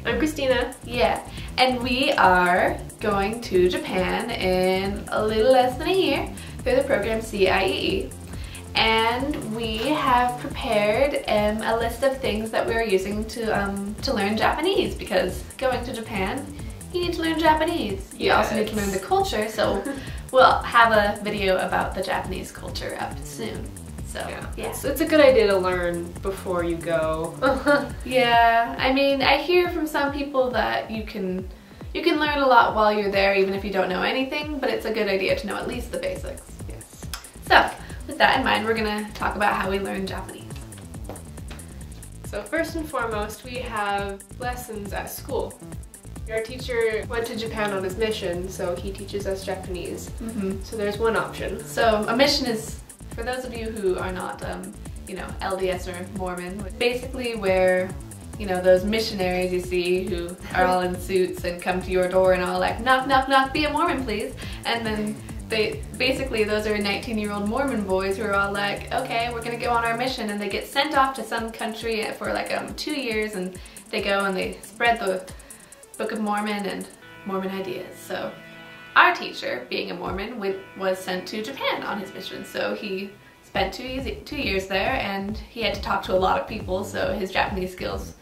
I'm Christina. Yeah, and we are going to Japan in a little less than a year through the program CIEE. And we have prepared a list of things that we are using to learn Japanese, because going to Japan, you need to learn Japanese. You also need to learn the culture, so we'll have a video about the Japanese culture up soon. So, yeah. It's a good idea to learn before you go. Yeah, I mean, I hear from some people that you can learn a lot while you're there, even if you don't know anything, but it's a good idea to know at least the basics. Yes. So, with that in mind, we're gonna talk about how we learn Japanese. So first and foremost, we have lessons at school. Our teacher went to Japan on his mission, so he teaches us Japanese. So there's one option. So a mission is, for those of you who are not, you know, LDS or Mormon, basically where, you know, those missionaries you see who are all in suits and come to your door and all like, knock, knock, knock, be a Mormon, please. And then basically those are 19-year-old Mormon boys who are all like, okay, we're gonna go on our mission, and they get sent off to some country for like 2 years, and they go and they spread the Book of Mormon and Mormon ideas. So our teacher, being a Mormon, was sent to Japan on his mission. So he spent 2 years there, and he had to talk to a lot of people, so his Japanese skills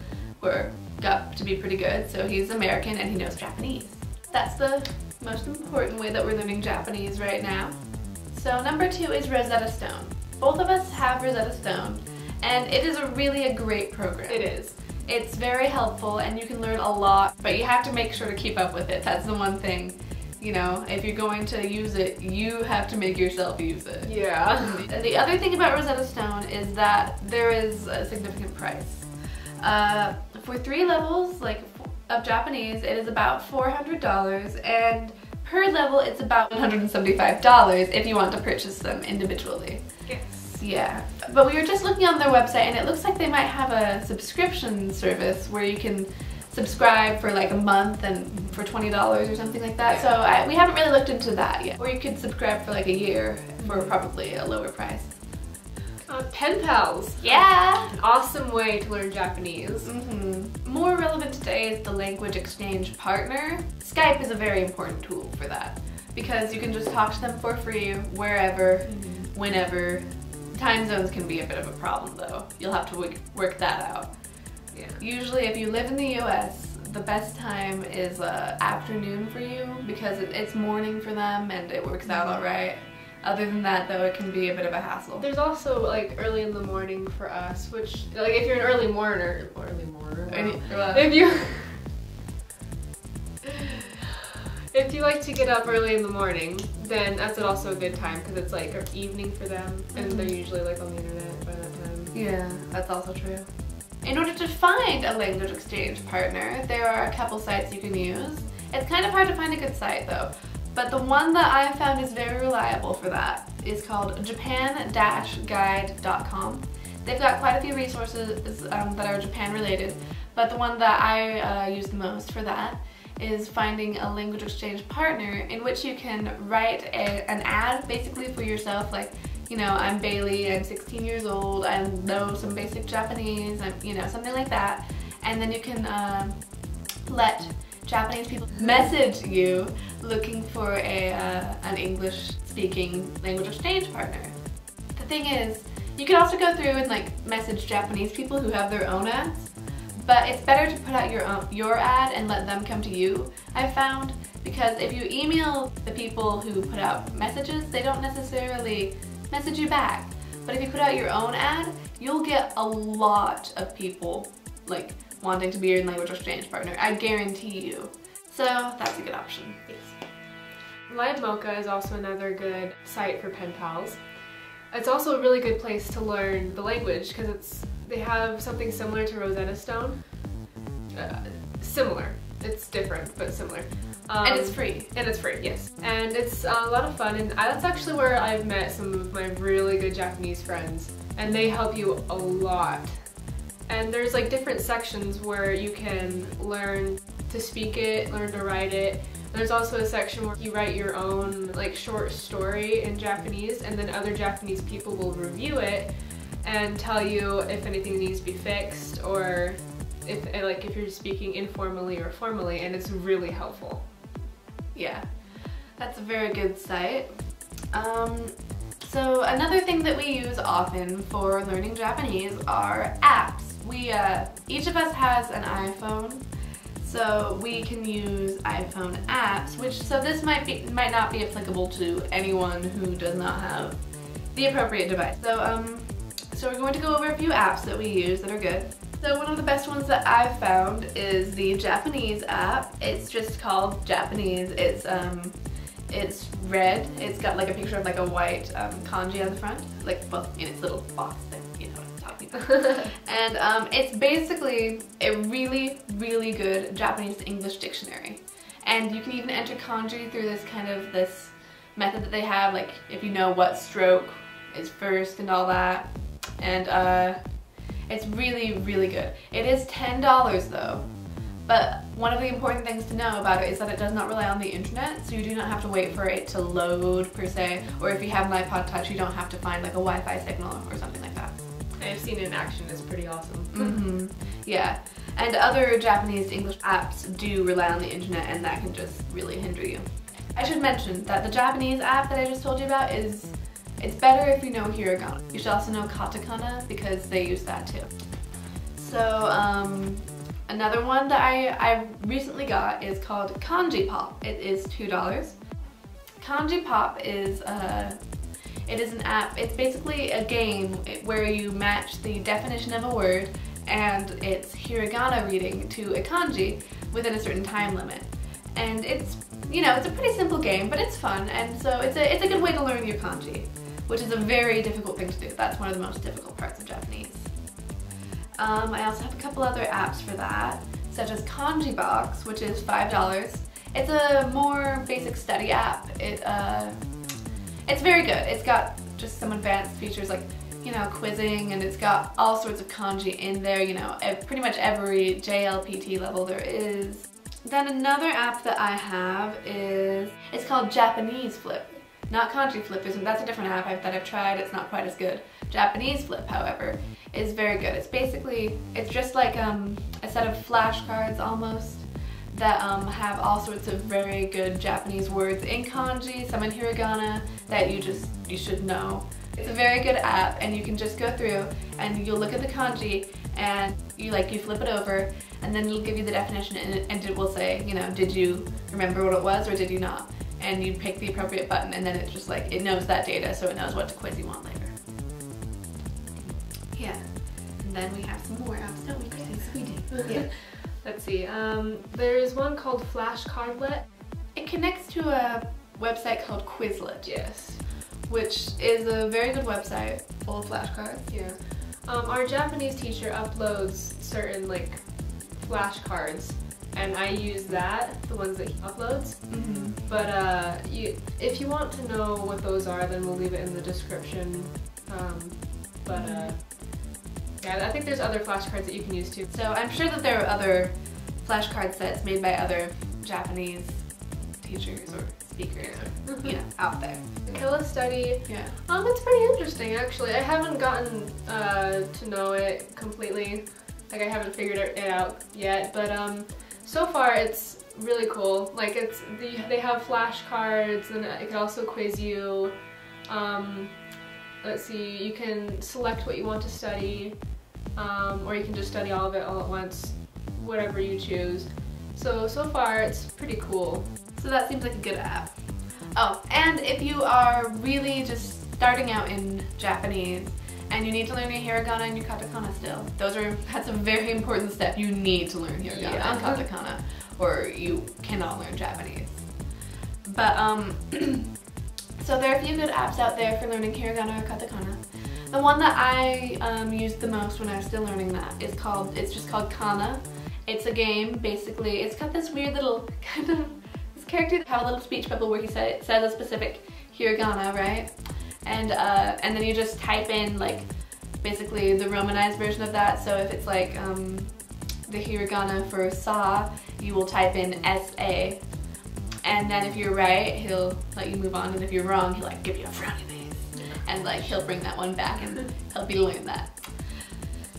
got to be pretty good. So he's American and he knows Japanese. That's the most important way that we're learning Japanese right now. So number 2 is Rosetta Stone. Both of us have Rosetta Stone, and it is really a great program. It is. It's very helpful and you can learn a lot, but you have to make sure to keep up with it. That's the one thing. You know, if you're going to use it, you have to make yourself use it. Yeah. And the other thing about Rosetta Stone is that there is a significant price. For 3 levels of Japanese, it is about $400, and per level it's about $175 if you want to purchase them individually. Yes. Yeah, but we were just looking on their website, and it looks like they might have a subscription service where you can subscribe for like a month and for $20 or something like that. Yeah. So we haven't really looked into that yet. Or you could subscribe for like a year for probably a lower price. Pen pals. Yeah! An awesome way to learn Japanese. More relevant today is the language exchange partner. Skype is a very important tool for that, because you can just talk to them for free wherever, whenever. Time zones can be a bit of a problem though. You'll have to work that out. Yeah. Usually if you live in the US, the best time is afternoon for you, because it's morning for them and it works out alright. Other than that though, it can be a bit of a hassle. There's also like early in the morning for us, which like if you're an early mourner, if you like to get up early in the morning, then that's also a good time, because it's like evening for them, and they're usually like on the internet by that time. Yeah, that's also true. In order to find a language exchange partner, there are a couple sites you can use. It's kind of hard to find a good site though, but the one that I have found is very reliable for that is called japan-guide.com. They've got quite a few resources that are Japan related, but the one that I use the most for that is finding a language exchange partner, in which you can write an ad basically for yourself, like, you know, I'm Bailey, I'm 16 years old, I know some basic Japanese, you know, something like that, and then you can let Japanese people message you looking for an English-speaking language exchange partner. The thing is, you can also go through and like message Japanese people who have their own ads, but it's better to put out your ad and let them come to you, I've found, because if you email the people who put out messages, they don't necessarily message you back. But if you put out your own ad, you'll get a lot of people like wanting to be your language exchange partner, I guarantee you. So that's a good option. Yes. Live Mocha is also another good site for pen pals. It's also a really good place to learn the language, because they have something similar to Rosetta Stone. Similar. It's different, but similar. And it's free. And it's free, yes. And it's a lot of fun, and that's actually where I've met some of my really good Japanese friends, and they help you a lot. And there's like different sections where you can learn to speak it, learn to write it. There's also a section where you write your own like short story in Japanese, and then other Japanese people will review it and tell you if anything needs to be fixed, or if you're speaking informally or formally, and it's really helpful. Yeah, that's a very good site. So another thing that we use often for learning Japanese are apps. Each of us has an iPhone, so we can use iPhone apps, so this might not be applicable to anyone who does not have the appropriate device. So we're going to go over a few apps that we use that are good. So one of the best ones that I've found is the Japanese app. It's just called Japanese. It's red. It's got like a picture of like a white kanji on the front, like, well, in its little box thing, you know what I'm talking about. And it's basically a really, really good Japanese to English dictionary. And you can even enter kanji through this method that they have, like if you know what stroke is first and all that. And it's really, really good. It is $10 though. But one of the important things to know about it is that it does not rely on the internet, so you do not have to wait for it to load per se, or if you have an iPod Touch, you don't have to find like a Wi-Fi signal or something like that. I've seen it in action, it's pretty awesome. Mm-hmm. Yeah, and other Japanese to English apps do rely on the internet, and that can just really hinder you. I should mention that the Japanese app that I just told you about it's better if you know hiragana. You should also know katakana because they use that too. So, another one that I recently got is called Kanji Pop. It is $2. Kanji Pop is it is an app. It's basically a game where you match the definition of a word and its hiragana reading to a kanji within a certain time limit. And it's, you know, it's a pretty simple game, but it's fun, and so it's a good way to learn your kanji, which is a very difficult thing to do. That's one of the most difficult parts of Japanese. I also have a couple other apps for that, such as Kanji Box, which is $5. It's a more basic study app. It's very good. It's got just some advanced features like, you know, quizzing, and it's got all sorts of kanji in there, you know, pretty much every JLPT level there is. Then another app that I have it's called Japanese Flip. Not Kanji Flip, that's a different app that I've tried. It's not quite as good. Japanese Flip, however, is very good. It's just like a set of flashcards almost that have all sorts of very good Japanese words in kanji, some in hiragana that you should know. It's a very good app, and you can just go through and you'll look at the kanji and you flip it over, and then it'll give you the definition, and it will say, you know, did you remember what it was or did you not? And you pick the appropriate button, and then it's just like, it knows that data, so it knows what to quiz you on later. Yeah. And then we have some more apps, don't we, Chrissy? We do. Yeah. Let's see. There's one called Flashcardlet. It connects to a website called Quizlet. Yes. Which is a very good website full of flashcards. Yeah. Our Japanese teacher uploads certain flashcards, and I use the ones that he uploads. Mm-hmm. But if you want to know what those are, then we'll leave it in the description. Yeah, I think there's other flashcards that you can use too. So I'm sure that there are other flashcard sets made by other Japanese teachers or speakers or, you know, out there. Killa Study. Yeah. It's pretty interesting actually. I haven't gotten to know it completely. Like, I haven't figured it out yet, but so far it's really cool. Like, they have flashcards, and it can also quiz you. Let's see, you can select what you want to study, or you can just study all of it all at once, whatever you choose. So far it's pretty cool. So that seems like a good app. Oh, and if you are really just starting out in Japanese and you need to learn your hiragana and your katakana still, that's a very important step. You need to learn hiragana and katakana, or you cannot learn Japanese. But so there are a few good apps out there for learning hiragana or katakana. The one that I used the most when I was still learning that is just called Kana. It's a game, basically. It's got this weird little this character that has a little speech bubble where he says a specific hiragana, right? And then you just type in basically the romanized version of that. So if it's the hiragana for sa, you will type in SA. And then if you're right, he'll let you move on, and if you're wrong, he'll give you a frowny face. And he'll bring that one back and help you learn that.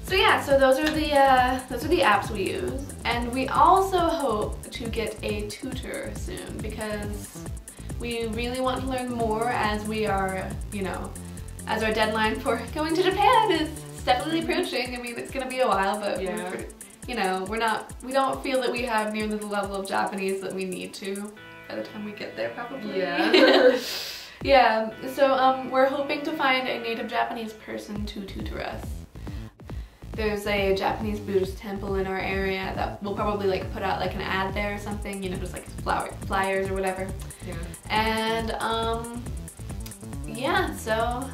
So yeah, so those are the apps we use, and we also hope to get a tutor soon because we really want to learn more as we are, you know, as our deadline for going to Japan is definitely approaching. I mean, it's gonna be a while, but yeah. you know, we don't feel that we have nearly the level of Japanese that we need to by the time we get there, probably. Yeah. Yeah. So we're hoping to find a native Japanese person to tutor us. There's a Japanese Buddhist temple in our area that we'll probably like put out like an ad there or something, you know, just like flyers or whatever. Yeah. And yeah, so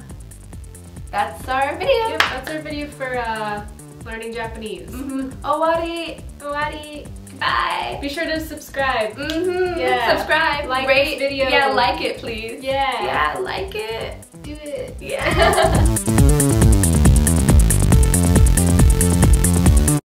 that's our video. Yep, that's our video for learning Japanese. Owari. Owari. Bye. Be sure to subscribe. Yeah. Subscribe. Like rate this video. Yeah, like it please. Yeah. Yeah, like it. Do it. Yeah.